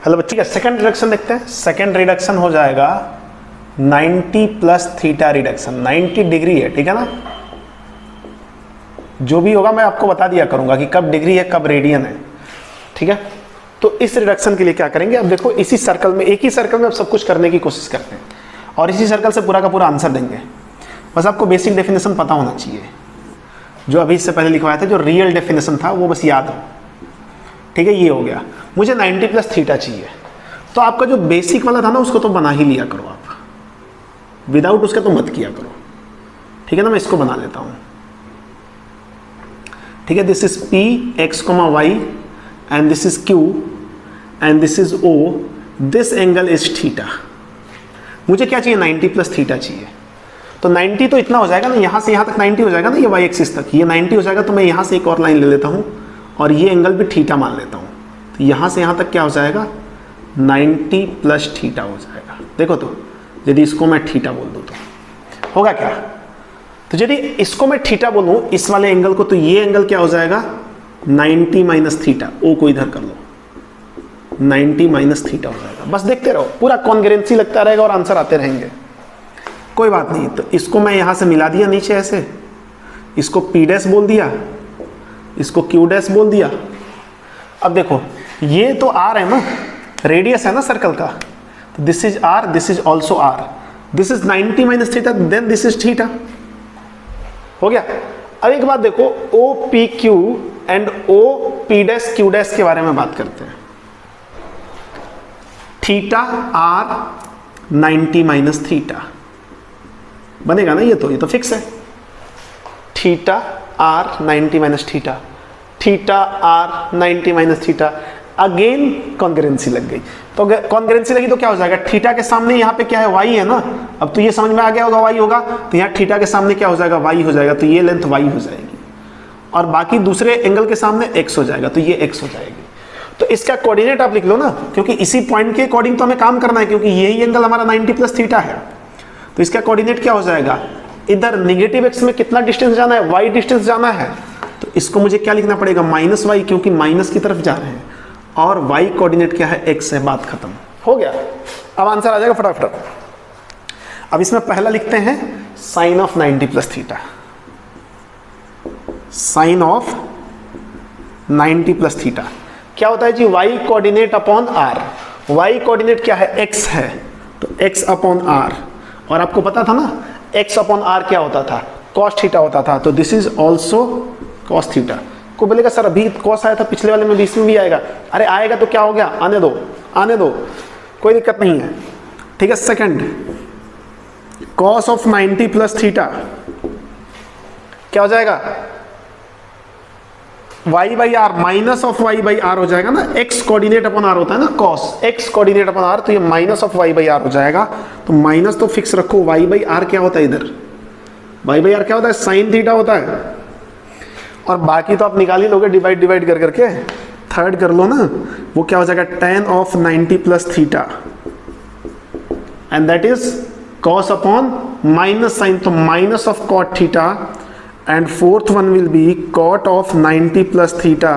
Hello बच्चे, ठीक है, सेकंड रिडक्शन देखते हैं। सेकंड रिडक्शन हो जाएगा 90 प्लस थीटा रिडक्शन। 90 डिग्री है, ठीक है ना। जो भी होगा मैं आपको बता दिया करूंगा कि कब डिग्री है कब रेडियन है, ठीक है। तो इस रिडक्शन के लिए क्या करेंगे, अब देखो इसी सर्कल में, एक ही सर्कल में अब सब कुछ करने की कोशिश करते हैं और इसी सर्कल से पूरा का पूरा आंसर देंगे। बस आपको बेसिक डेफिनेशन पता होना चाहिए, जो अभी इससे पहले लिखवाया था, जो रियल डेफिनेशन था वो बस याद हो, ठीक है। ये हो गया। मुझे 90 प्लस थीटा चाहिए, तो आपका जो बेसिक वाला था ना उसको तो बना ही लिया करो आप, विदाउट उसके तो मत किया करो, ठीक है ना। मैं इसको बना लेता हूं, ठीक है। This is P x, y and this is Q and this is O, this angle is theta. मुझे क्या चाहिए, 90 प्लस थीटा चाहिए। तो 90 तो इतना हो जाएगा ना, यहां से यहां तक 90 हो जाएगा ना, ये y एक्सिस तक ये 90 हो जाएगा। तो मैं यहां से एक और लाइन ले लेता हूं और ये एंगल भी थीटा मान लेता हूं। तो यहां से यहां तक क्या हो जाएगा, 90 प्लस थीटा हो जाएगा। देखो तो यदि इसको मैं थीटा बोल दूं तो होगा क्या, तो यदि इसको मैं थीटा बोलूं इस वाले एंगल को, तो ये एंगल क्या हो जाएगा, 90 माइनस थीटा। ओ को इधर कर लो, 90 माइनस थीटा हो जाएगा। बस देखते रहो, पूरा कॉन्ग्रुएंसी लगता रहेगा और आंसर आते रहेंगे, कोई बात नहीं। तो इसको मैं यहां से मिला दिया नीचे ऐसे, इसको P डैश बोल दिया, इसको Q डैश बोल दिया। अब देखो ये तो R है ना, रेडियस है ना सर्कल का, तो this is R, this is also R, this is 90 minus theta, then this is theta. हो गया। अब एक बात देखो, OPQ and OP dash Q dash के बारे में बात करते हैं। थीटा R 90 माइनस थीटा बनेगा ना, ये तो फिक्स है। Theta R 90 minus theta, theta R 90 minus theta. Again congruency लग गई, तो कॉन्ग्रुएंसी लगी तो क्या हो जाएगा, थीटा के सामने यहाँ पे क्या है, y है ना। अब तो ये समझ में आ गया होगा, y होगा, तो यहाँ थीटा के सामने क्या हो जाएगा, y हो जाएगा, तो ये लेंथ y हो जाएगी और बाकी दूसरे एंगल के सामने x हो जाएगा, तो ये x हो जाएगी। तो इसका कोऑर्डिनेट आप लिख लो ना, क्योंकि इसी पॉइंट के अकॉर्डिंग तो हमें काम करना है, क्योंकि यही एंगल हमारा 90 प्लस थीटा है। तो इसका कोऑर्डिनेट क्या हो जाएगा, इधर निगेटिव x में कितना डिस्टेंस जाना है, y डिस्टेंस जाना है, तो इसको मुझे क्या लिखना पड़ेगा, माइनस y, क्योंकि माइनस की तरफ जा रहे हैं, और y कोऑर्डिनेट क्या है, x है। बात खत्म, हो गया। अब आंसर आ जाएगा फटाफट। अब इसमें पहला लिखते हैं sine of 90 plus theta, sine of 90 plus theta क्या होता है जी, y coordinate upon r। y coordinate क्या है, x है, तो x अपॉन r। और आपको पता था ना x अपॉन r क्या होता था, cos थीटा होता था, तो this is also cos theta. को बोलेगा सर अभी cos आया था, पिछले वाले में भी इसमें भी आएगा। अरे आएगा तो क्या हो गया, आने दो आने दो, कोई दिक्कत नहीं है, ठीक है। Second, cos of 90 plus theta क्या हो जाएगा, y by R, minus of y by R हो जाएगा ना। x कोऑर्डिनेट अपॉन r होता है ना, cos x coordinate upon r, तो ये minus of y by R हो जाएगा। तो माइनस तो फिक्स रखो, y बाई आर क्या होता है इधर, y बाई आर क्या होता है, साइन थीटा होता है। और बाकी तो आप निकाल ही लोगे डिवाइड कर करके, थर्ड कर लो ना, वो क्या हो जाएगा, tan of 90 plus theta and that is cos upon minus sine, तो minus of cot theta. And fourth one will be cot of 90 plus theta,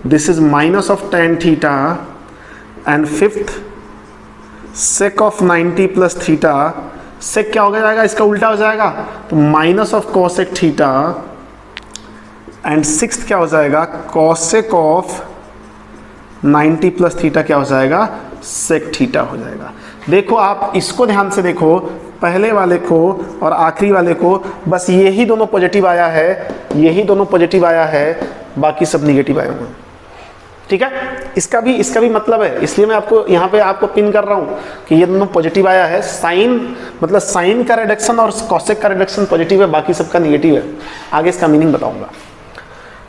this is minus of tan theta। and fifth sec of 90 plus theta, sec क्या हो जाएगा, इसका उल्टा हो जाएगा, तो minus of cosec theta। and sixth क्या हो जाएगा, cosec of 90 plus theta क्या हो जाएगा, sec theta हो जाएगा। देखो आप इसको ध्यान से देखो, पहले वाले को और आखिरी वाले को, बस यही दोनों पॉजिटिव आया है, यही दोनों पॉजिटिव आया है, बाकी सब निगेटिव आए हुए, ठीक है। इसका भी मतलब है, इसलिए मैं आपको यहाँ पे आपको पिन कर रहा हूँ कि ये दोनों पॉजिटिव आया है। साइन मतलब साइन का रिडक्शन और कॉसेक का रिडक्शन पॉजिटिव है, बाकी सबका निगेटिव है। आगे इसका मीनिंग बताऊंगा।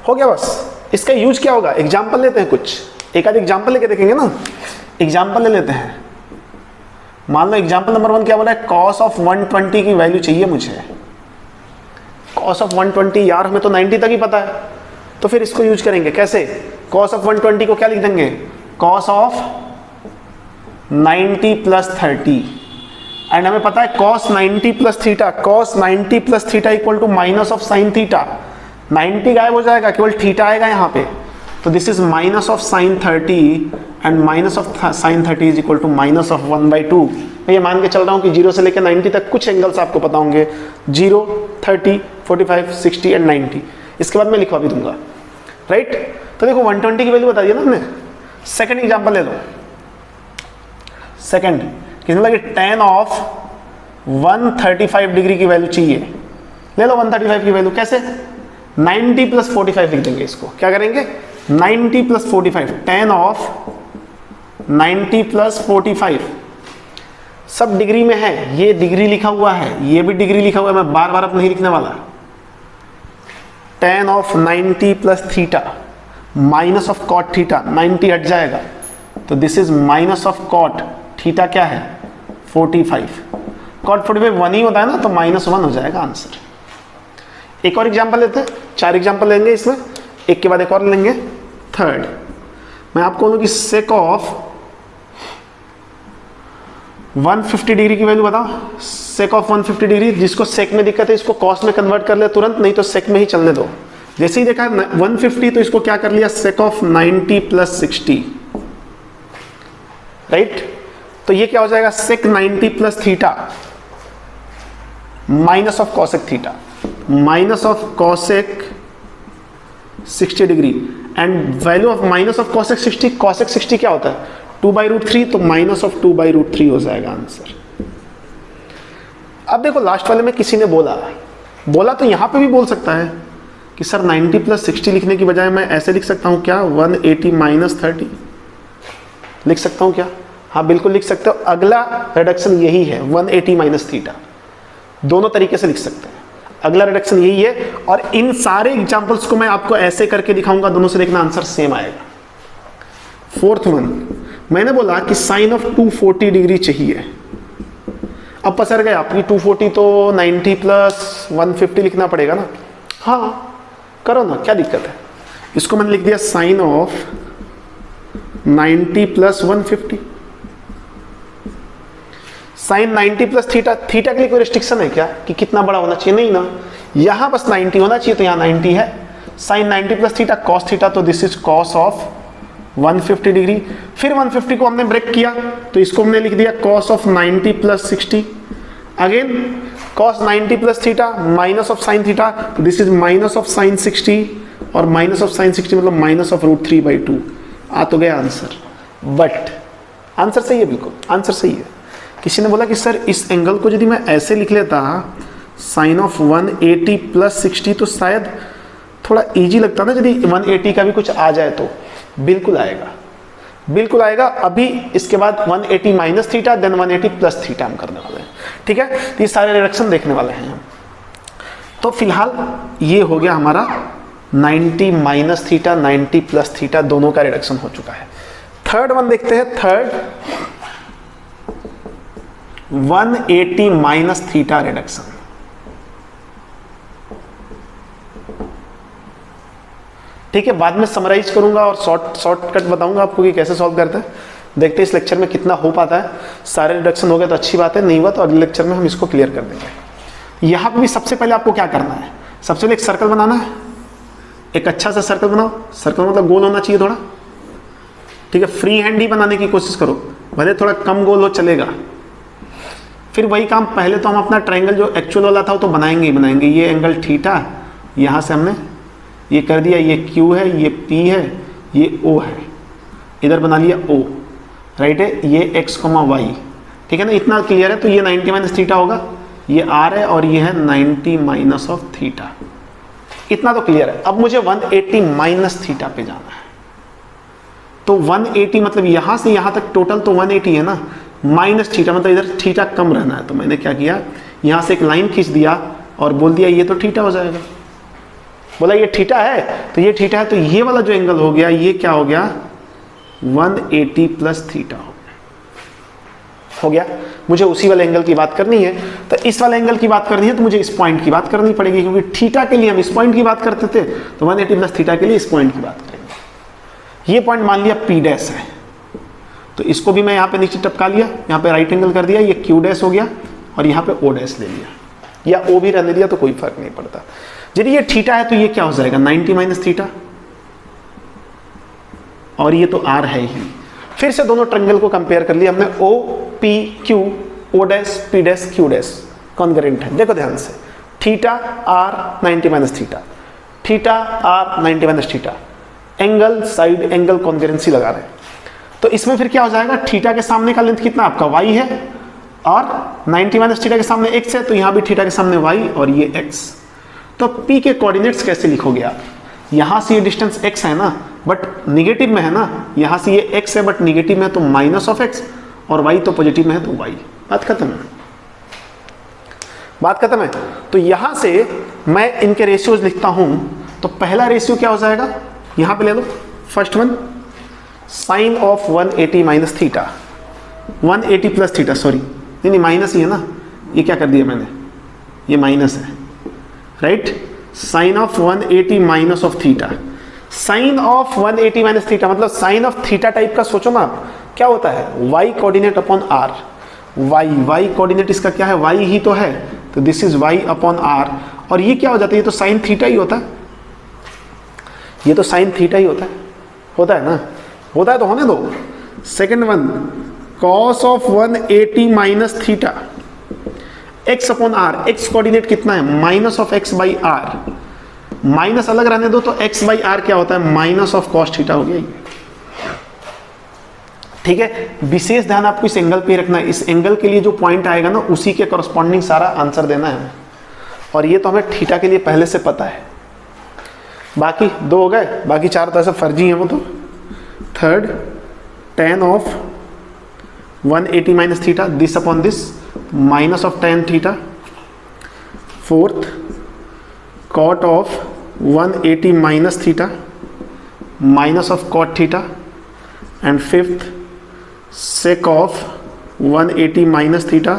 हो गया बस। इसका यूज क्या होगा, एग्जाम्पल लेते हैं, कुछ एक आध एग्जाम्पल लेके देखेंगे ना। एग्जाम्पल ले लेते हैं, मान लो एग्जाम्पल नंबर 1 क्या बोला है, cos ऑफ 120 की वैल्यू चाहिए मुझे। cos ऑफ 120 यार हमें तो 90 तक ही पता है, तो फिर इसको यूज करेंगे कैसे, cos ऑफ 120 को क्या लिख देंगे, cos ऑफ 90 प्लस 30। एंड हमें पता है cos 90 plus theta, cos 90 plus theta equal to minus of sine theta. 90 गायब हो जाएगा, केवल थीटा आएगा यहाँ पे, तो this is minus of sine 30 and minus of sine 30 is equal to minus of 1/2। मैं ये मान के चल रहा हूँ कि 0 से लेकर 90 तक कुछ एंगल्स आपको पता होंगे, 0, 30, 45, 60 एंड 90। इसके बाद मैं लिखवा भी दूंगा, राइट। तो देखो 120 की वैल्यू बता दिया ना हमने। सेकंड एग्जांपल ले लो। सेकंड कितने लगे, tan ऑफ 135 डिग्री की वैल्यू चाहिए। ले लो 135 की वैल्यू, कैसे, 90 प्लस 45 लिख देंगे इसको। क्या करेंगे, 90 प्लस 45, tan ऑफ 90 प्लस 45, सब डिग्री में है। ये डिग्री लिखा हुआ है, ये भी डिग्री लिखा हुआ है, मैं बार बार अब नहीं लिखने वाला। tan of 90 plus theta minus of cot theta, 90 हट जाएगा तो this is minus of cot theta क्या है 45। कॉट 45 1 ही होता है ना, तो -1 हो जाएगा आंसर। एक और एग्जांपल लेते हैं, 4 एग्जांपल लेंगे इसमें, एक के बाद एक और लेंगे। थर्ड मैं आपको बोलूँ कि सेक ऑफ 150 डिग्री की वैल्यू बताओ। सेक ऑफ 150 डिग्री, जिसको सेक में दिक्कत है इसको कॉस में कन्वर्ट कर ले तुरंत, नहीं तो सेक में ही चलने दो। जैसे ही देखा 150 तो इसको क्या कर लिया, सेक ऑफ 90 प्लस 60, राइट। तो ये क्या हो जाएगा, सेक 90 plus theta minus of cosec theta, minus of cosec 60 degree and value of minus of cosec 60। Cosec 60 क्या होता है, 2/√3, तो माइनस ऑफ 2/√3 हो जाएगा आंसर। अब देखो लास्ट वाले में किसी ने बोला तो यहां पे भी बोल सकता है कि सर 90 प्लस 60 लिखने की बजाय मैं ऐसे लिख सकता हूं क्या, 180 माइनस 30 लिख सकता हूं क्या। हाँ बिल्कुल लिख सकते हो। अगला रिडक्शन यही है, 180 माइनस थीटा, दोनों तरीके से लिख सकते हैं। अगला रिडक्शन यही है और इन सारे एग्जांपल्स को मैं आपको ऐसे करके दिखाऊंगा, दोनों से देखना आंसर सेम आएगा। फोर्थ वन, मैंने बोला कि साइन ऑफ 240 डिग्री चाहिए। अब पसर गए आपकी 240 तो 90 प्लस 150 लिखना पड़ेगा ना। हाँ करो ना, क्या दिक्कत है। इसको मैंने लिख दिया sine of 90 plus 150। Sine 90 plus theta, theta के लिए कोई रिस्ट्रिक्शन है क्या कि कितना बड़ा होना चाहिए, नहीं ना, यहां बस 90 होना चाहिए तो यहां 90 है। Sine 90 plus theta cos theta, तो this is cos of 150 degree. फिर 150 को हमने ब्रेक किया तो इसको हमने लिख दिया cos of 90 plus 60। Again cos 90 plus theta minus of sine theta, तो this is minus of sine 60 और माइनस ऑफ साइन 60 मतलब माइनस ऑफ √3/2। आ तो गया आंसर, बट आंसर सही है, बिल्कुल आंसर सही है। किसी ने बोला कि सर इस एंगल को यदि मैं ऐसे लिख लेता साइन ऑफ 180 प्लस 60 तो शायद थोड़ा इजी लगता ना, यदि 180 का भी कुछ आ जाए तो। बिल्कुल आएगा, बिल्कुल आएगा। अभी इसके बाद 180 minus theta then 180 plus theta हम करने वाले हैं, ठीक है। तो ये सारे रिडक्शन देखने वाले हैं हम। तो फिलहाल ये हो गया हमारा 90 माइनस थीटा 90 प्लस थीटा दोनों का रिडक्शन हो चुका है। थर्ड वन देखते हैं। Third 180 minus theta reduction. ठीक है, बाद में समराइज करूंगा और शॉर्टकट बताऊंगा आपको कि कैसे सॉल्व करते हैं। देखते हैं इस लेक्चर में कितना हो पाता है। सारे रिडक्शन हो गए तो अच्छी बात है, नहीं हुआ तो अगले लेक्चर में हम इसको क्लियर कर देंगे। यहां पर भी सबसे पहले आपको क्या करना है, सबसे पहले एक सर्कल बनाना है। एक अच्छा सा सर्कल बनाओ, सर्कल मतलब गोल होना चाहिए थोड़ा, ठीक है। फ्री हैंड ही बनाने की कोशिश करो, भले थोड़ा कम गोल हो चलेगा। फिर वही काम पहले तो हम अपना ट्रायंगल जो एक्चुअल वाला था वो तो बनाएंगे ही बनाएंगे। ये एंगल थीटा, यहाँ से हमने ये कर दिया, ये Q है, ये P है, ये O है, इधर बना लिया O, राइट है। ये x, y, ठीक है ना, इतना क्लियर है। तो ये 90 माइनस थीटा होगा, ये R है और ये है 90 माइनस ऑफ थीटा, इतना तो क्लियर है। अब मुझे 180 माइनस थीटा पे जाना है। तो 180 मतलब यहाँ से यहाँ तक टोटल तो 180 है ना, माइनस थीटा मतलब इधर थीटा कम रहना है। तो मैंने क्या किया, यहाँ से एक लाइन खींच दिया और बोल दिया ये तो थीटा हो जाएगा। बोला ये थीटा है तो ये थीटा है, तो ये वाला जो एंगल हो गया ये क्या हो गया, 180 प्लस थीटा हो गया। मुझे उसी वाले एंगल की बात करनी है, तो इस वाले एंगल की बात करनी है तो मुझे इस पॉइंट की बात करनी पड़ेगी, क्योंकि थीटा के लिए हम इस पॉइंट की बात करते थे, तो 180 प्लस थीटा के लिए इस पॉइंट की बात करेंगे। ये पॉइंट मान लिया P डैश है, तो इसको भी मैं यहाँ पे नीचे टपका लिया, यहाँ पे राइट एंगल कर दिया, ये Q डैश हो गया और यहाँ पे O डैश ले लिया, या O भी रहने दिया तो कोई फर्क नहीं पड़ता। यदि ये थीटा है तो ये क्या हो जाएगा, 90 माइनस थीटा, और ये तो R है ही। फिर से दोनों ट्रायंगल को कंपेयर कर लिया हमने, O P Q, O dash P dash Q dash congruent है। देखो ध्यान से, theta R 90 minus theta, theta R 90 minus theta, angle side angle congruency लगा रहे हैं। तो इसमें फिर क्या हो जाएगा, थीटा के सामने का लेंथ कितना आपका y है और 90 माइनस थीटा के सामने x है, तो यहाँ भी थीटा के सामने y और ये x। तो p के कोऑर्डिनेट्स कैसे लिखोगे आप, यहाँ से ये डिस्टेंस x है ना बट निगेटिव में है ना, यहाँ से ये x है बट निगेटिव में है तो माइनस ऑफ x, और y तो पॉजिटिव में है तो y। बात खत्म है, बात खत्म है। तो यहाँ से मैं इनके रेशियोज लिखता हूँ, तो पहला रेशियो क्या हो जाएगा, यहाँ पे ले लो first one, sine of 180 minus theta, 180 plus theta, sorry नहीं माइनस ही है ना, ये क्या कर दिया मैंने, ये माइनस है right, sine of 180 minus of theta. Sine of 180 minus theta मतलब साइन ऑफ थीटा टाइप का सोचो ना आप, क्या होता है y coordinate upon r, y coordinate इसका क्या है, y ही तो है, तो this is y upon r, और ये क्या हो जाता है, ये तो साइन थीटा ही होता है, ये तो साइन थीटा ही होता है ना, होता है तो होने दो। Second one, cos of 180 minus theta, x upon r, x coordinate कितना है, minus of x by r, minus अलग रहने दो तो x बाई r क्या होता है, माइनस ऑफ कॉस थीटा हो गया। ठीक है, विशेष ध्यान आपको इस एंगल पे रखना है, इस एंगल के लिए जो पॉइंट आएगा ना उसी के कॉरस्पॉन्डिंग सारा आंसर देना है, और ये तो हमें थीटा के लिए पहले से पता है। बाकी दो हो गए, बाकी चार तो ऐसे फर्जी हैं वो तो। Third, tan of 180 minus theta, this upon this, minus of tan theta. Fourth, cot of 180 minus theta, minus of cot theta. And fifth, sec of 180 minus theta,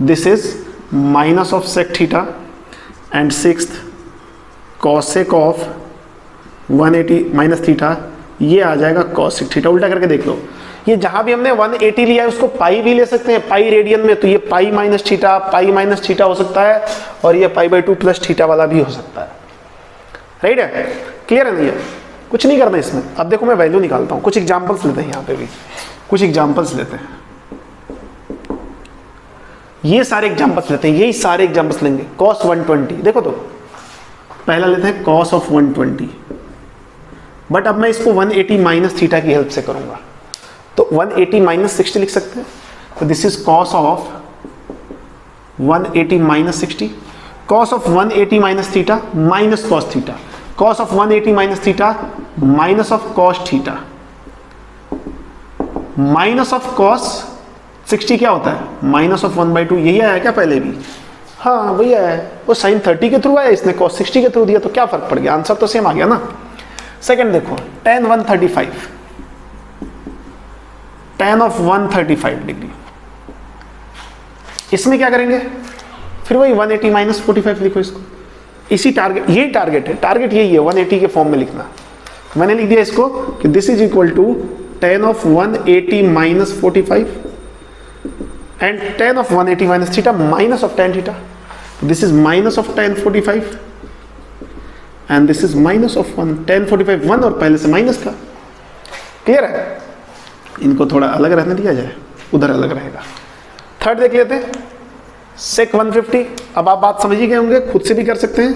this is minus of sec theta. And sixth, cosec of 180 minus theta, ये आ जाएगा cosec theta. उल्टा करके देख लो, ये जहां भी हमने 180 लिया है उसको पाई भी ले सकते हैं, पाई रेडियन में, तो ये पाई माइनस थीटा हो सकता है, और ये पाई बाई 2 प्लस थीटा वाला भी हो सकता है। राइट है, क्लियर है? नहीं है, कुछ नहीं करना इसमें। अब देखो मैं वैल्यू निकालता हूँ, कुछ एग्जाम्पल्स लेते हैं, यहाँ पे भी कुछ एग्जाम्पल्स लेते हैं, ये सारे एग्जाम्पल्स लेते हैं, यही सारे एग्जाम्पल्स लेंगे। cos 120, देखो तो पहला लेते हैं cos ऑफ 120, बट अब मैं इसको 180 माइनस थीटा की हेल्प से करूंगा, तो 180 माइनस 60 लिख सकते हैं, तो this is cos of 180 minus 60, cos of 180 minus theta minus cos theta, cos of 180 minus theta minus of cos theta, minus of cos 60 क्या होता है, माइनस ऑफ 1/2, यही आया क्या पहले भी? हाँ वही आया है, वो sin 30 के थ्रू आया, इसने cos 60 के थ्रू दिया, तो क्या फर्क पड़ गया, आंसर तो सेम आ गया ना। सेकंड देखो, tan 135, tan ऑफ 135 डिग्री, इसमें क्या करेंगे, फिर वही 180 माइनस 45 लिखो इसको, इसी टारगेट, यही टारगेट है, टारगेट यही है 180 के फॉर्म में लिखना। मैंने लिख दिया इसको कि this is equal to tan of 180 minus 45 and tan of 180 minus theta minus of tan theta, this is minus of tan 45 and this is minus of 1, tan 45 1 और पहले से माइनस था। क्लियर है? इनको थोड़ा अलग रहने दिया जाए, उधर अलग रहेगा। थर्ड देख लेते हैं, sec 150, अब आप बात समझ ही गए होंगे, खुद से भी कर सकते हैं,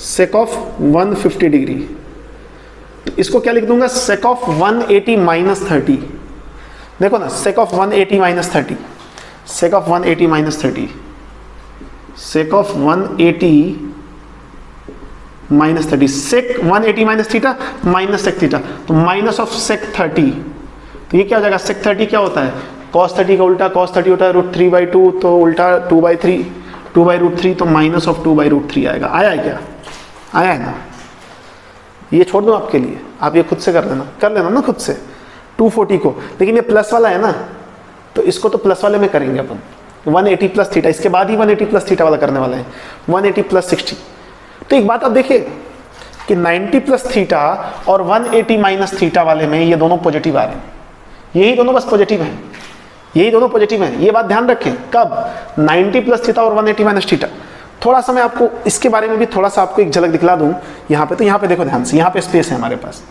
sec ऑफ 150 डिग्री, तो इसको क्या लिख दूंगा, sec ऑफ 180 माइनस 30। देखो ना, sec of 180 minus 30, sec of 180 minus 30, sec of 180 minus 30, sec 180 minus theta minus sec theta, तो माइनस ऑफ sec 30, तो ये क्या हो जाएगा, sec 30 क्या होता है, cos 30 का उल्टा cos 30 होता है √3/2, तो उल्टा 2/3, 2/√3, तो माइनस ऑफ 2/√3 आएगा। आया है क्या? आया है ना? ये छोड़ दो आपके लिए, आप ये खुद से कर लेना ना खुद से 240 को, लेकिन ये प्लस वाला है ना, तो इसको तो प्लस वाले में करेंगे अपन, 180 प्लस थीटा, इसके बाद ही 180 प्लस थीटा वाला करने वाले हैं, 180 प्लस 60। तो एक बात आप देखिए कि 90 प्लस थीटा और 180 माइनस थीटा वाले में ये दोनों पॉजिटिव आ रहे हैं, यही दोनों बस पॉजिटिव हैं, यही दोनों पॉजिटिव हैं। ये बात ध्यान रखें, कब 90 प्लस थीटा और 180 माइनस थीटा। थोड़ा सा मैं आपको इसके बारे में भी थोड़ा सा आपको एक झलक दिखला दूं यहाँ पे, तो यहाँ पे देखो ध्यान से, यहाँ पे स्पेस है हमारे पास,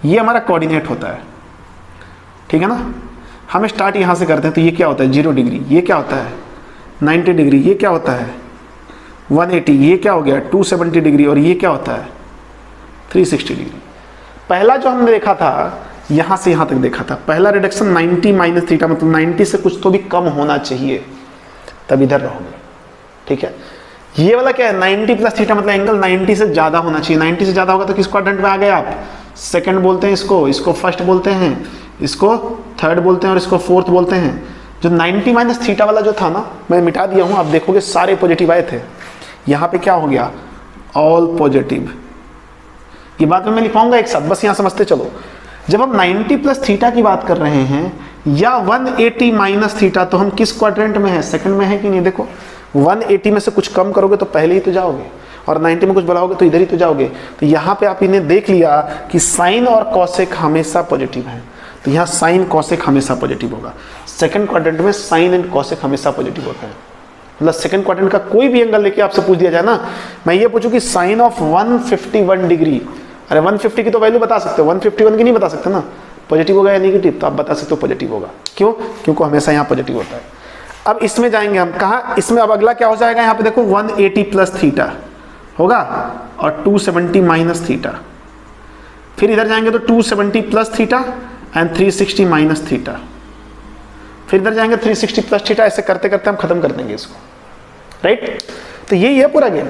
ये हमारा कोऑर्डिनेट होता है, ठीक है ना। हम स्टार्ट यहाँ से करते हैं, तो ये क्या होता है 0 डिग्री, ये क्या होता है 90 डिग्री, ये क्या होता है 180, ये क्या हो गया 270 डिग्री, और ये क्या होता है 360 डिग्री। पहला जो हमने देखा था यहाँ से यहाँ तक देखा था, पहला रिडक्शन 90 माइनस थीटा, मतलब 90 से कुछ तो भी कम होना चाहिए, तब इधर रहोगे, ठीक है। ये वाला क्या है 90 प्लस थीटा, मतलब एंगल 90 से ज़्यादा होना चाहिए। 90 से ज़्यादा होगा तो किस क्वाड्रेंट में आ गए आप, सेकंड बोलते हैं इसको, इसको फर्स्ट बोलते हैं, इसको थर्ड बोलते हैं, और इसको फोर्थ बोलते हैं। जो 90 माइनस थीटा वाला जो था ना, मैं मिटा दिया हूँ, आप देखोगे सारे पॉजिटिव आए थे। यहाँ पे क्या हो गया ऑल पॉजिटिव। ये बात मैं लिखवाऊंगा एक साथ, बस यहाँ समझते चलो। जब हम 90 प्लस थीटा की बात कर रहे हैं या 180 माइनस थीटा, तो हम किस क्वाड्रेंट में है, सेकंड में है कि नहीं। देखो 180 में से कुछ कम करोगे तो पहले ही तो जाओगे, और 90 में कुछ बढ़ाओगे तो इधर ही तो जाओगे। तो यहाँ पे आप इन्हें देख लिया कि साइन और कॉसेक हमेशा पॉजिटिव है, तो यहाँ साइन कॉसेक हमेशा पॉजिटिव होगा। सेकंड क्वाड्रेंट में साइन एंड कॉसेक हमेशा पॉजिटिव होता है। मतलब सेकंड क्वाड्रेंट का कोई भी एंगल लेके आपसे पूछ दिया जाए ना, मैं ये पूछूं कि साइन ऑफ 151 डिग्री, अरे 150 की तो वैल्यू बता सकते हो, 151 की नहीं बता सकते ना, पॉजिटिव होगा या नेगेटिव, तो आप बता सकते हो पॉजिटिव होगा। क्यों, क्योंकि हमेशा यहाँ पॉजिटिव होता है। अब इसमें जाएंगे हम कहाँ, इसमें अब अगला क्या हो जाएगा, यहाँ पे देखो 180 प्लस थीटा होगा और 270 माइनस थीटा, फिर इधर जाएंगे तो 270 plus theta and 360 minus theta, फिर इधर जाएंगे 360 प्लस थीटा। ऐसे करते करते हम खत्म कर देंगे इसको, राइट। तो यही है पूरा गेम,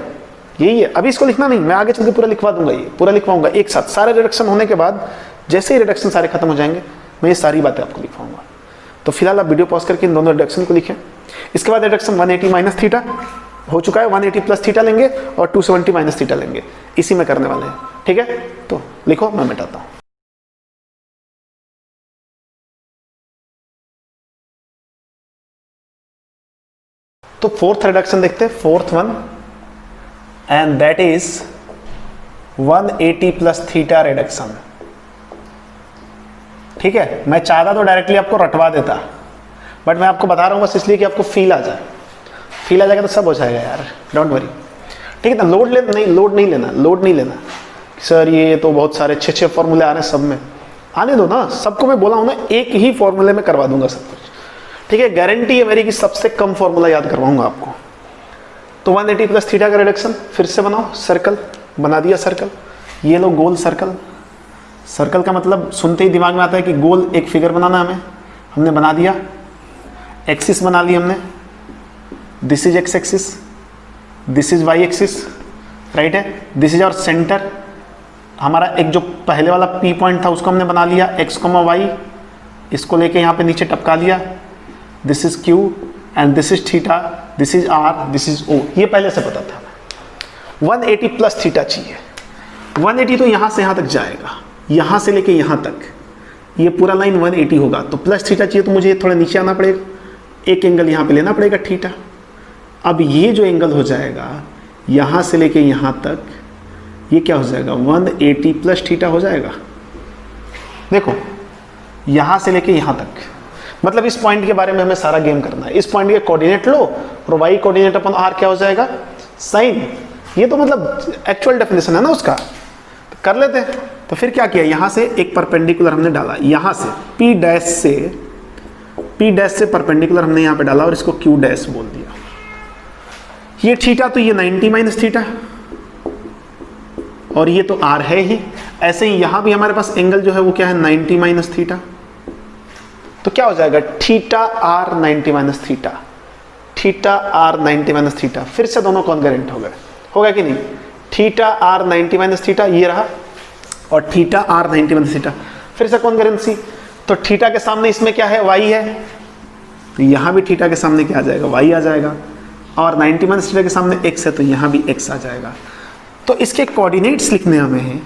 यही है। अभी इसको लिखना नहीं, मैं आगे चल के पूरा लिखवा दूंगा, ये पूरा लिखवाऊंगा एक साथ। सारे रिडक्शन होने के बाद जैसे ही रिडक्शन सारे खत्म हो जाएंगे, मैं ये सारी बातें आपको लिखवाऊंगा। तो फिलहाल आप वीडियो पॉज करके इन दोनों रिडक्शन को लिखें। इसके बाद रिडक्शन 180 माइनस थीटा हो चुका है, 180 प्लस थीटा लेंगे और 270 माइनस थीटा लेंगे, इसी में करने वाले हैं, ठीक है। तो लिखो, मैं मिटाता हूँ। तो फोर्थ रिडक्शन देखते हैं, fourth one, and that is 180 plus theta reduction, ठीक है। मैं चाहता तो डायरेक्टली आपको रटवा देता, बट मैं आपको बता रहा हूँ बस इसलिए कि आपको फील आ जाए। फील आ जाएगा तो सब हो जाएगा यार, डोंट वरी, ठीक है ना। लोड नहीं लेना सर, ये तो बहुत सारे 6 फॉर्मूले आ रहे हैं, सब में आने दो ना, सबको मैं बोला हूँ ना, एक ही फॉर्मूले में करवा दूंगा सब कुछ, ठीक है। गारंटी है मेरी कि सबसे कम फॉर्मूला याद करवाऊंगा आपको। तो 180 प्लस थीटा का रिडक्शन फिर से बनाओ, सर्कल बना दिया, सर्कल, ये लो गोल सर्कल। सर्कल का मतलब सुनते ही दिमाग में आता है कि गोल एक फिगर बनाना हमें, हमने बना दिया। एक्सिस बना ली हमने, this is X axis, this is Y axis, right है। दिस इज आवर सेंटर, हमारा एक जो पहले वाला पी पॉइंट था उसको हमने बना लिया, एक्स कॉमा वाई, इसको लेके यहाँ पे नीचे टपका लिया। This is Q and this is theta, this is R, this is O, ये पहले से पता था। 180 प्लस थीटा चाहिए, 180 तो यहाँ से यहाँ तक जाएगा, यहाँ से लेके यहाँ तक ये पूरा लाइन 180 होगा। तो प्लस थीटा चाहिए तो मुझे थोड़ा नीचे आना पड़ेगा, एक एंगल यहाँ पे लेना पड़ेगा थीटा। अब ये जो एंगल हो जाएगा यहाँ से लेके यहाँ तक, ये क्या हो जाएगा 180 प्लस थीटा हो जाएगा। देखो यहाँ से लेके यहाँ तक, मतलब इस पॉइंट के बारे में हमें सारा गेम करना है। इस पॉइंट के कोऑर्डिनेट लो और वाई कोऑर्डिनेट अपन आर क्या हो जाएगा साइन। ये तो मतलब एक्चुअल डेफिनेशन है ना उसका, तो कर लेते हैं। तो फिर क्या किया, यहाँ से एक परपेंडिकुलर हमने डाला, यहाँ से P डैश से परपेंडिकुलर हमने यहाँ पे डाला और इसको Q डैश बोल दिया। ये थीटा तो ये 90 माइनस थीटा और ये तो R है ही। ऐसे ही यहाँ भी हमारे पास एंगल जो है वो क्या है 90 माइनस थीटा। तो क्या हो जाएगा theta R 90 minus theta, theta R 90 minus theta. फिर से दोनों कॉन्करेंट हो गए, होगा कि नहीं। थीटा R 90 माइनस थीटा ये रहा और थीटा R 90 माइनस थीटा, फिर से कॉन्करेंसी। तो थीटा के सामने इसमें क्या है y है, तो यहाँ भी थीटा के सामने क्या आ जाएगा y आ जाएगा, और 90 माइनस थीटा के सामने x है तो यहाँ भी x आ जाएगा। तो इसके कोऑर्डिनेट्स लिखने हमें हैं,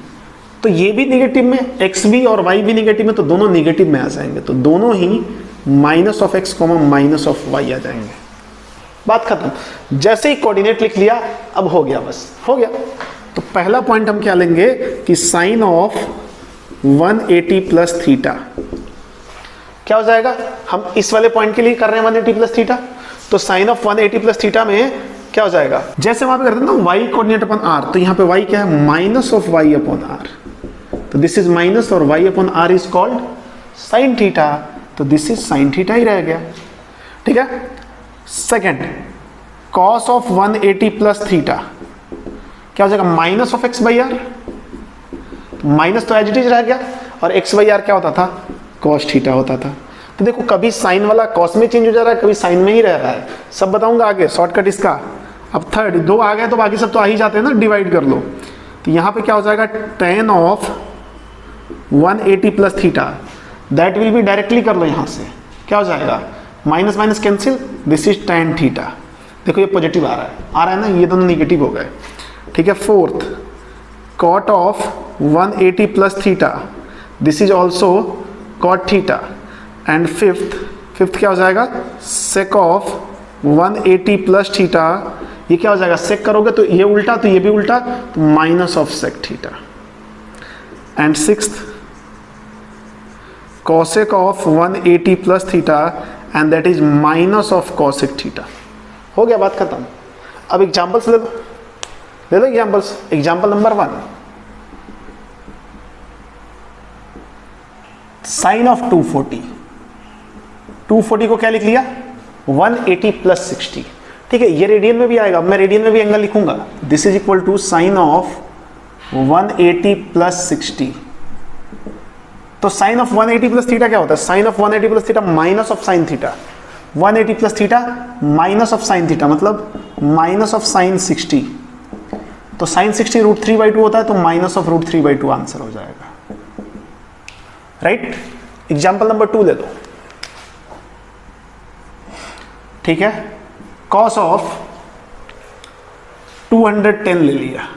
तो ये भी नेगेटिव में, x भी और y भी नेगेटिव में, तो दोनों नेगेटिव में आ जाएंगे। तो दोनों ही minus of x comma minus of y आ जाएंगे। बात खत्म। जैसे ही कोऑर्डिनेट लिख लिया अब हो गया, बस हो गया। तो पहला पॉइंट हम क्या लेंगे कि साइन ऑफ 180 प्लस थीटा क्या हो जाएगा। हम इस वाले पॉइंट के लिए कर रहे हैं 180 प्लस थीटा, तो साइन ऑफ 180 प्लस थीटा में क्या हो जाएगा, जैसे वहां पे करते हैं ना y कोऑर्डिनेट अपॉन r, तो यहाँ पे y क्या है minus of y upon r। तो दिस इज माइनस और y upon r is called sine theta, तो दिस इज साइन थीटा ही रह गया। ठीक है। Second, cos of 180 plus theta क्या हो जाएगा, minus of X by R. Minus तो एज इट इज रह गया, और एक्स बाई आर क्या होता था, कॉस थीटा होता था। तो देखो कभी साइन वाला कॉस में चेंज हो जा रहा है, कभी साइन में ही रह रहा है। सब बताऊंगा आगे शॉर्टकट इसका। अब थर्ड, दो आ गए तो बाकी सब तो आ ही जाते हैं ना, डिवाइड कर लो। तो यहाँ पे क्या हो जाएगा, tan of 180 plus theta, that will be directly कर लो यहाँ से, क्या हो जाएगा, minus minus cancel, this is tan theta. देखो ये पॉजिटिव आ रहा है ना, ये दोनों निगेटिव हो गए। ठीक है। Fourth, cot of 180 plus theta, this is also cot theta. And fifth क्या हो जाएगा, sec ऑफ 180 प्लस थीटा, ये क्या हो जाएगा, सेक करोगे तो ये उल्टा तो ये भी उल्टा, तो minus of sec theta. And sixth, cosec of 180 plus theta, and that is minus of cosec theta. हो गया, बात खत्म। अब एग्जांपल्स ले लो examples. Example number 1, sine of 240 को क्या लिख लिया, 180 प्लस 60। ठीक है, ये रेडियन में भी आएगा, मैं रेडियन में भी एंगल लिखूंगा। This is equal to sine of 180 plus 60। तो साइन ऑफ 180 प्लस थीटा क्या होता है, sine of 180 plus theta minus of sine theta. 180 plus theta minus of sine theta, मतलब माइनस ऑफ साइन 60। तो साइन 60 √3/2 होता है, तो माइनस ऑफ √3/2 आंसर हो जाएगा। राइट। एग्जाम्पल नंबर 2 ले लो। ठीक है, कॉस ऑफ 210 ले लिया।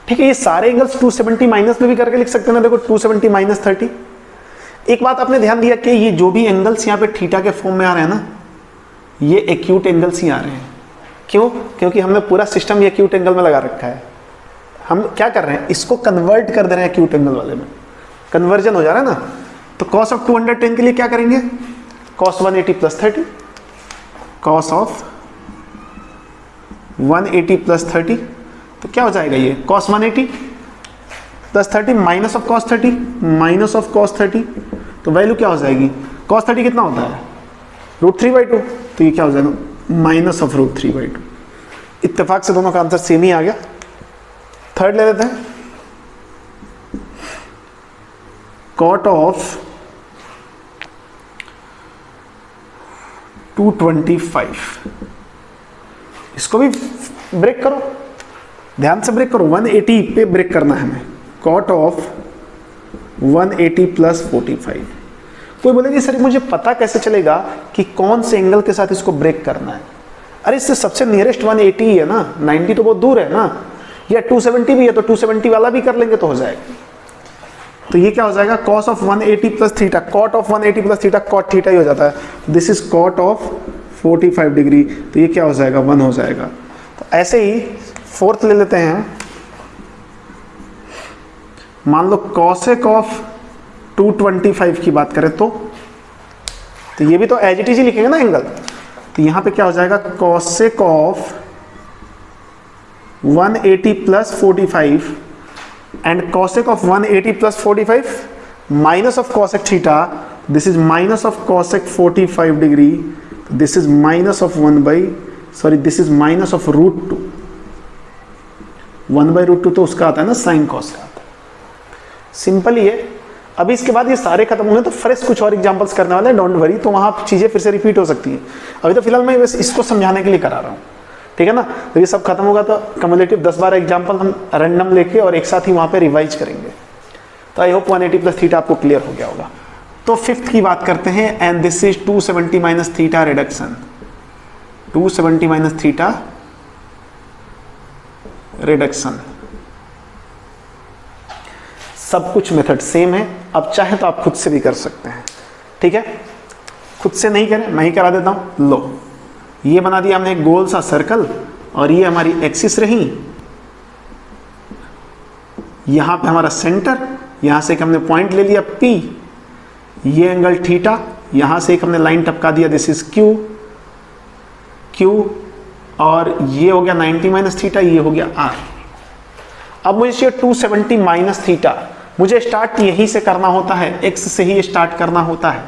ठीक है, ये सारे एंगल्स 270 माइनस में भी करके लिख सकते हैं ना। देखो 270 माइनस 30। एक बात आपने ध्यान दिया कि ये जो भी एंगल्स यहाँ पे थीटा के फॉर्म में आ रहे हैं ना, ये एक्यूट एंगल्स ही आ रहे हैं। क्यों? क्योंकि हमने पूरा सिस्टम ये एक्यूट एंगल में लगा रखा है। हम क्या कर रहे हैं, इसको कन्वर्ट कर दे रहे हैं एक्यूट एंगल वाले में, कन्वर्जन हो जा रहा है ना। तो कॉस ऑफ 210 के लिए क्या करेंगे, cos 180 plus 30, cos of 180 plus 30, तो क्या हो जाएगा ये, cos 180 plus 30 minus of cos 30, minus of cos 30, तो वैल्यू क्या हो जाएगी, कॉस 30 कितना होता है, √3/2, तो ये क्या हो जाएगा, माइनस ऑफ √3/2। इत्तेफाक से दोनों का आंसर सेम ही आ गया। थर्ड ले लेते हैं, कॉट ऑफ 225, इसको भी ब्रेक करो, ध्यान से ब्रेक करो, 180 पे ब्रेक करना है हमें। Cot of 180 plus 45। कोई बोलेगी सर मुझे पता कैसे चलेगा कि कौन से एंगल के साथ इसको ब्रेक करना है। अरे इससे सबसे नियरेस्ट 180 ही है ना, 90 तो बहुत दूर है ना, या 270 भी है तो 270 वाला भी कर लेंगे तो हो जाएगा। तो ये क्या हो जाएगा, cos of 180 plus theta, cot of 180 plus theta cot theta ही हो जाता है। This is cot of 45 degree, तो ये क्या हो जाएगा, 1 हो जाएगा। तो ऐसे ही फोर्थ ले लेते हैं, मान लो कॉसेक ऑफ 225 की बात करें तो ये भी तो एज इट इज ही लिखेंगे ना एंगल। तो यहां पे क्या हो जाएगा, cosec of 180 plus 45 and cosec of 180 plus 45 minus of cosec theta, this is minus of cosec 45 degree, this is minus of this is minus of √2, 1/√2 तो उसका आता है ना sin cos का आता है। सिंपल ही है। अभी इसके बाद ये सारे खत्म होंगे तो फ्रेश कुछ और एग्जांपल्स करने वाले हैं, डोंट वरी, तो वहां चीजें फिर से रिपीट हो सकती हैं। अभी तो फिलहाल मैं बस इसको समझाने के लिए करा रहा हूँ, ठीक है ना। तो ये सब खत्म होगा तो कम्युलेटिव 10-12 एग्जांपल हम रैंडम लेके और एक साथ ही वहां पे रिवाइज करेंगे। तो आई होप 180 प्लस थीटा आपको क्लियर हो गया होगा। तो फिफ्थ की बात करते हैं, and this is 270 minus theta reduction, 270 minus theta reduction. सब कुछ मेथड सेम है, अब चाहे तो आप खुद से भी कर सकते हैं, ठीक है। खुद से नहीं करें, मैं ही करा देता हूं। लो, ये बना दिया हमने एक गोल सा सर्कल, और ये हमारी एक्सिस रही, यहां पे हमारा सेंटर, यहां से एक हमने पॉइंट ले लिया P, ये एंगल थीटा, यहां से एक हमने लाइन टपका दिया, दिस इज Q, और ये हो गया 90 माइनस थीटा, ये हो गया R। अब मुझे चाहिए 270 माइनस थीटा, मुझे स्टार्ट यहीं से करना होता है, x से ही स्टार्ट करना होता है,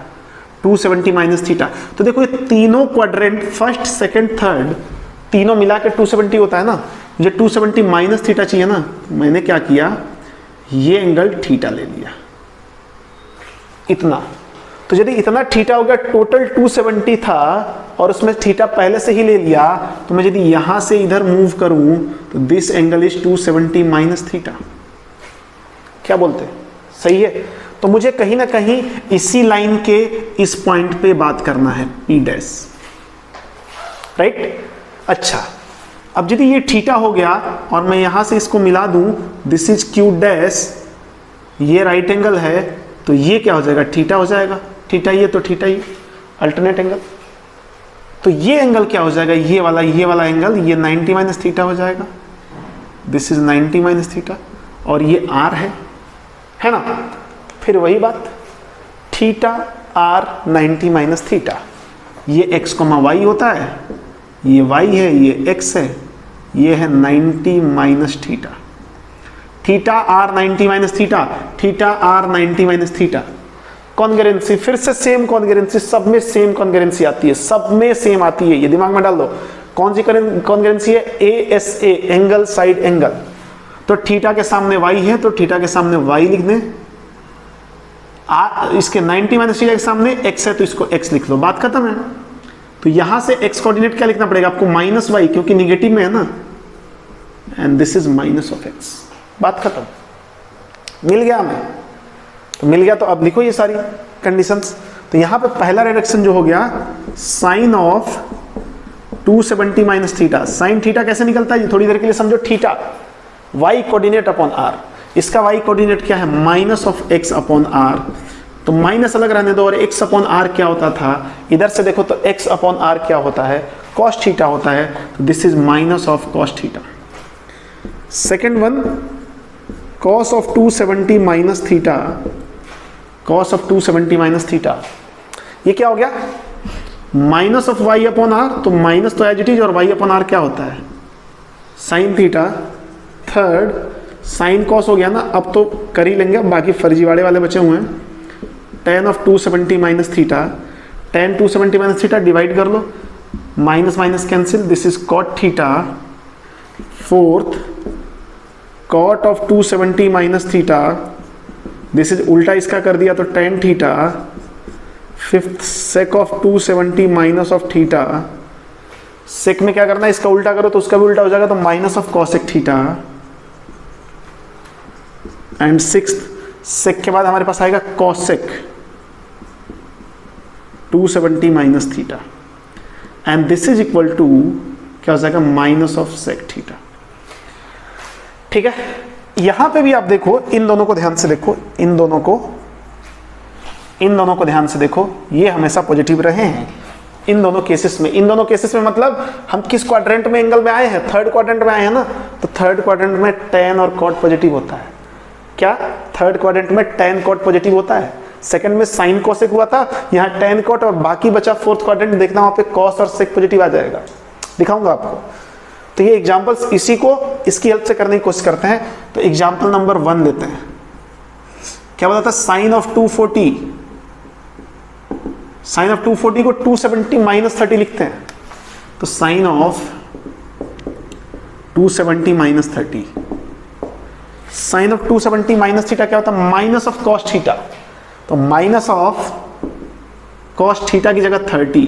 270 माइनस थीटा। तो देखो ये तीनों क्वाड्रेंट, फर्स्ट सेकंड थर्ड, तीनों मिला के 270 होता है ना, मुझे 270 माइनस थीटा चाहिए ना, मैंने क्या किया, ये एंगल थीटा ले लिया इतना। तो यदि इतना थीटा हो गया, टोटल 270 था और उसमें थीटा पहले से ही ले लिया, तो मैं यदि यहां से इधर मूव करूं तो this angle is 270 minus theta. क्या बोलते हैं, सही है? तो मुझे कहीं ना कहीं इसी लाइन के इस पॉइंट पे बात करना है, P डैश, राइट? अच्छा, अब यदि ये थीटा हो गया और मैं यहां से इसको मिला दूं, दिस इज Q डैश, ये राइट एंगल है, तो ये क्या हो जाएगा, थीटा हो जाएगा। थीटा ये तो थीटा ही, अल्टरनेट एंगल। तो ये एंगल क्या हो जाएगा, ये वाला एंगल, ये 90 माइनस थीटा हो जाएगा। दिस इज 90 माइनस थीटा और ये R है ना? फिर वही बात, थीटा R 90 माइनस थीटा, ये x, y होता है, ये y है, ये x है, ये है 90 minus theta. Theta R 90 minus theta, theta R 90 minus theta. Congruency, फिर से सेम कॉन्ग्रुएंसी, सब में सेम कॉन्ग्रुएंसी आती है, सब में सेम आती है, ये दिमाग में डाल दो। कौन सी कॉन्ग्रुएंसी है? ASA, angle side angle. तो थीटा के सामने y है, तो थीटा के सामने y लिख दें, इसके 90 माइनस थीटा के सामने x है, तो इसको x लिख लो, बात खत्म है। तो यहां से x कोऑर्डिनेट क्या लिखना पड़ेगा आपको, माइनस y, क्योंकि निगेटिव में है ना, and this is minus of x, बात खत्म। मिल गया हमें? तो मिल गया, तो अब लिखो ये सारी कंडीशंस। तो यहां पे पहला रिडक्शन जो हो गया, sine of 270 minus theta. Sine theta कैसे निकलता है, ये थोड़ी देर के लिए समझो। Theta y coordinate upon r, इसका y कोऑर्डिनेट क्या है, minus of x upon r। तो माइनस अलग रहने दो, और x अपॉन r क्या होता था, इधर से देखो तो x अपॉन r क्या होता है, cos थीटा होता है। तो this is minus of cos theta. Second one, cos of 270 minus theta, cos of 270 minus theta, ये क्या हो गया, minus of y upon r। तो माइनस तो एज इट इज, और y अपॉन r क्या होता है, sine theta. Third, sine cos हो गया ना, अब तो कर ही लेंगे, बाकी फर्जीवाड़े वाले बचे हुए हैं। tan of 270 minus theta, tan 270 minus theta divide कर लो, minus minus cancel, this is cot theta. Fourth, cot of 270 minus theta, this is उल्टा इसका कर दिया तो tan theta. Fifth, sec of 270 minus of theta, sec में क्या करना है, इसका उल्टा करो तो उसका भी उल्टा हो जाएगा, तो minus of cosec theta. And sixth, sec के बाद हमारे पास आएगा cosec 270 minus theta, and this is equal to क्या हो जाएगा, माइनस ऑफ sec थीटा। ठीक है, यहां पे भी आप देखो, इन दोनों को ध्यान से देखो, इन दोनों को ध्यान से देखो, ये हमेशा पॉजिटिव रहे हैं इन दोनों केसेस में। इन दोनों केसेस में मतलब हम किस क्वाड्रेंट में एंगल में आए हैं, थर्ड क्वाड्रेंट में आए हैं ना, तो थर्ड क्वाड्रेंट में tan और cot पॉजिटिव होता है। क्या थर्ड क्वाड्रेंट में tan cot पॉजिटिव होता है? सेकंड में sin cosec हुआ था, यहाँ tan cot, और बाकी बचा फोर्थ क्वाड्रेंट, देखना वहां पे cos और sec पॉजिटिव आ जाएगा, दिखाऊंगा आपको। तो ये एग्जांपल्स इसी को इसकी हेल्प से करने की कोशिश करते हैं। तो एग्जांपल नंबर 1 लेते हैं, क्या बताता है, साइन ऑफ 240, साइन ऑफ 240 को 270 माइनस 30 लिखते हैं। तो sine of 270 minus 30, sine of 270 minus theta क्या होता है, माइनस ऑफ cos थीटा। तो माइनस ऑफ cos थीटा की जगह 30,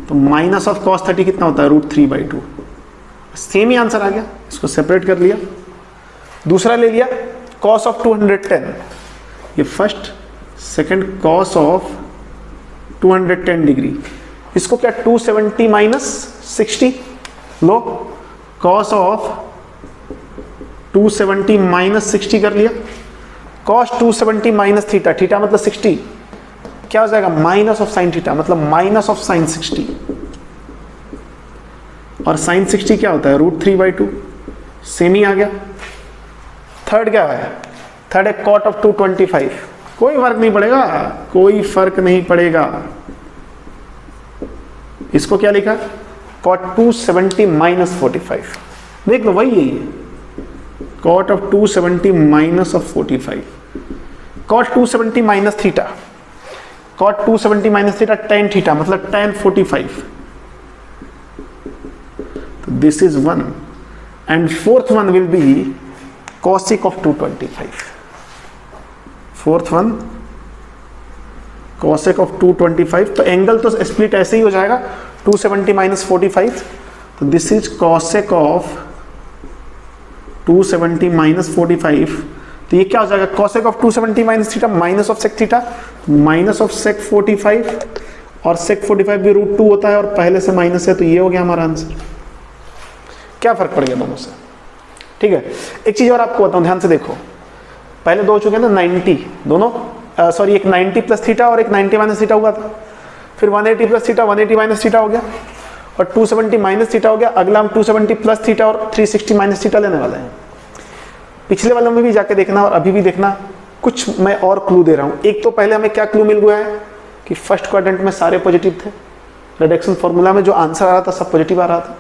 तो माइनस ऑफ cos 30 कितना होता है, √3/2। सेम ही आंसर आ गया, इसको सेपरेट कर लिया। दूसरा ले लिया cos ऑफ 210, ये first, second cos of 210 degree, इसको क्या 270 minus 60 low, cos of 270 minus 60 कर लिया, cos 270 माइनस थीटा, थीटा मतलब 60, क्या हो जाएगा, माइनस ऑफ साइन थीटा, मतलब माइनस ऑफ साइन 60, और साइन 60 क्या होता है, √3/2, सेम ही आ गया। थर्ड क्या है, थर्ड है cot ऑफ 225, कोई फर्क नहीं पड़ेगा, कोई फर्क नहीं पड़ेगा, इसको क्या लिखा, cot 270 माइनस 45, देख लो वही है ये, cot of 270 minus of 45, cot 270 minus theta, cot 270 minus theta tan theta मतलब tan 45, तो this is 1 and fourth one will be cosec of 225, fourth one cosec of 225, तो एंगल तो स्प्लिट ऐसे ही हो जाएगा 270 माइनस 45, तो this is cosec of 270 minus 45, तो ये क्या हो जाएगा cosec of 270 minus theta minus of sec theta minus of sec 45, और sec 45 भी √2 होता है और पहले से माइनस है, तो ये हो गया हमारा आंसर। क्या फर्क पड़ गया दोनों से? ठीक है, एक चीज और आपको बताऊं, ध्यान से देखो, पहले दो हो चुके हैं ना 90 दोनों, सॉरी एक 90 प्लस थीटा और एक 90 माइनस थीटा हुआ था, फिर 180 प्लस थीटा 180 माइनस थीटा हो गया, और 270 माइनस थीटा हो गया। अगला हम 270 प्लस थीटा और 360 माइनस थीटा लेने वाले हैं। पिछले वालों में भी जाके देखना और अभी भी देखना, कुछ मैं और क्लू दे रहा हूं। एक तो पहले हमें क्या क्लू मिल गया है कि फर्स्ट क्वाड्रेंट में सारे पॉजिटिव थे, रिडक्शन फॉर्मूला में जो आंसर आ रहा था सब पॉजिटिव आ रहा था।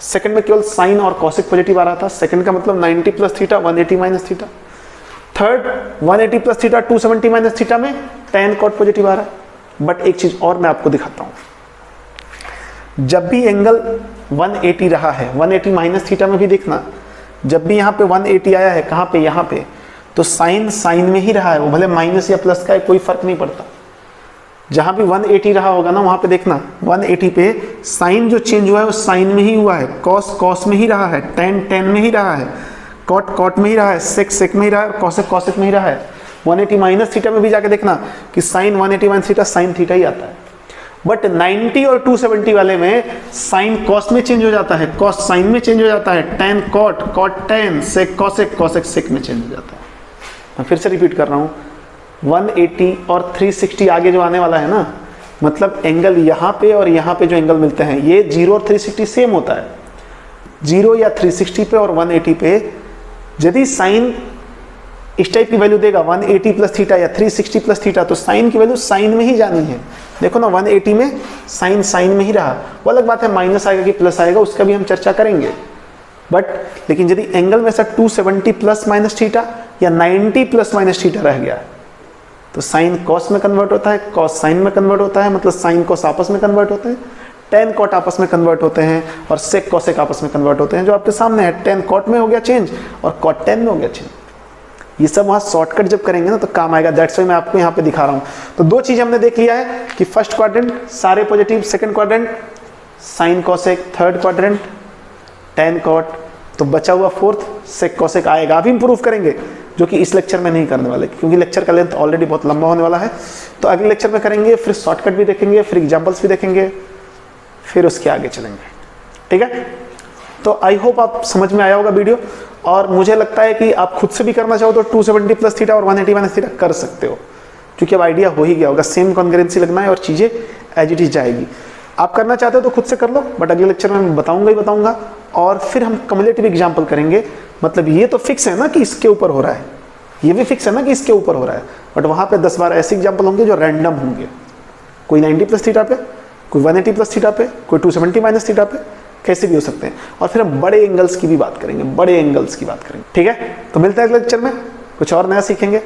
सेकंड में केवल साइन और कॉसेक पॉजिटिव आ रहा था, सेकंड का मतलब 90 plus theta 180 minus theta. Third 180 plus theta 270 minus theta में tan कॉट पॉजिटिव आ रहा है। बट एक चीज और मैं आपको दिखाता हूं, जब भी एंगल 180 रहा है, 180 माइनस थीटा में भी देखना, जब भी यहाँ पे 180 आया है, कहाँ पे, यहाँ पे, तो साइन साइन में ही रहा है, वो भले माइनस या प्लस का है, कोई फर्क नहीं पड़ता। जहां भी 180 रहा होगा ना, वहां पे देखना 180 पे साइन जो चेंज हुआ है वो साइन में ही हुआ है, कॉस कॉस में ही रहा है, टेन टेन में ही रहा है, कॉट कॉट में ही रहा है, सेक सेक में ही रहा है, कॉसेक कॉसेक में ही रहा है। 180 माइनस थीटा में भी जाके देखना कि sine 180 minus theta sine theta ही आता है। बट 90 और 270 वाले में साइन कॉस में चेंज हो जाता है, कॉस साइन में चेंज हो जाता है, tan cot cot tan, sec cosec cosec sec में चेंज हो जाता है। मैं फिर से रिपीट कर रहा हूँ, 180 और 360 आगे जो आने वाला है ना, मतलब एंगल यहाँ पे और यहाँ पे जो एंगल मिलते हैं, ये 0 और 360 सेम होता है। 0 या 360 पे और 180 पे यदि साइन इस टाइप की वैल्यू देगा 180 प्लस थीटा या 360 प्लस थीटा, तो साइन की वैल्यू साइन में ही जानी है। देखो ना 180 में साइन साइन में ही रहा, वो अलग बात है माइनस आएगा कि प्लस आएगा, उसका भी हम चर्चा करेंगे। बट लेकिन यदि एंगल में से 270 प्लस माइनस थीटा या 90 प्लस माइनस थीटा रह गया, तो साइन कॉस में कन्वर्ट होता है, कॉस साइन में कन्वर्ट होता है, मतलब साइन कॉस आपस में कन्वर्ट होते हैं, टेन कॉट आपस में कन्वर्ट होते हैं, और सेक कॉसेक आपस में कन्वर्ट होते हैं। जो आपके सामने है, टेन कॉट में हो गया चेंज और कॉट टेन में हो गया चेंज। ये सब वहाँ शॉर्टकट जब करेंगे ना तो काम आएगा, दैट्स वाई मैं आपको यहाँ पे दिखा रहा हूँ। तो दो चीज़ हमने देख लिया है कि फर्स्ट क्वाड्रेंट सारे positive, second quadrant sine cosec, third quadrant tan cot, तो बचा हुआ फोर्थ सेक कॉसेक आएगा। अभी हम प्रूफ करेंगे, जो कि इस लेक्चर में नहीं करने वाले, क्योंकि लेक्चर का लेंथ ऑलरेडी बहुत लंबा होने वाला है। तो अगले लेक्चर में करेंगे, फिर शॉर्टकट भी देखेंगे, फिर एग्जाम्पल्स भी देखेंगे, फिर उसके आगे चलेंगे। ठीक है, तो आई होप आप समझ में आया होगा वीडियो, और मुझे लगता है कि आप खुद से भी करना चाहो तो 270 प्लस थीटा और 180 माइनस थीटा कर सकते हो, क्योंकि अब आइडिया हो ही गया होगा, सेम कॉन्ग्रुएंसी लगना है और चीज़ें एज इट इज जाएगी। आप करना चाहते हो तो खुद से कर लो, बट अगले लेक्चर में मैं बताऊंगा ही बताऊंगा, और फिर हम कम्युलेटिव एग्जाम्पल करेंगे। मतलब ये तो फिक्स है ना कि इसके ऊपर हो रहा है, ये भी फिक्स है ना कि इसके ऊपर हो रहा है, बट वहाँ पे 10-12 ऐसे एग्जाम्पल होंगे जो रैंडम होंगे, कोई 90 प्लस थीटा पे, कोई 180 प्लस थीटा पे, कोई 270 माइनस थीटा पे, कैसे भी हो सकते हैं। और फिर हम बड़े एंगल्स की भी बात करेंगे, बड़े एंगल्स की बात करेंगे। ठीक है, तो मिलते हैं अगले लेक्चर में, कुछ और नया सीखेंगे।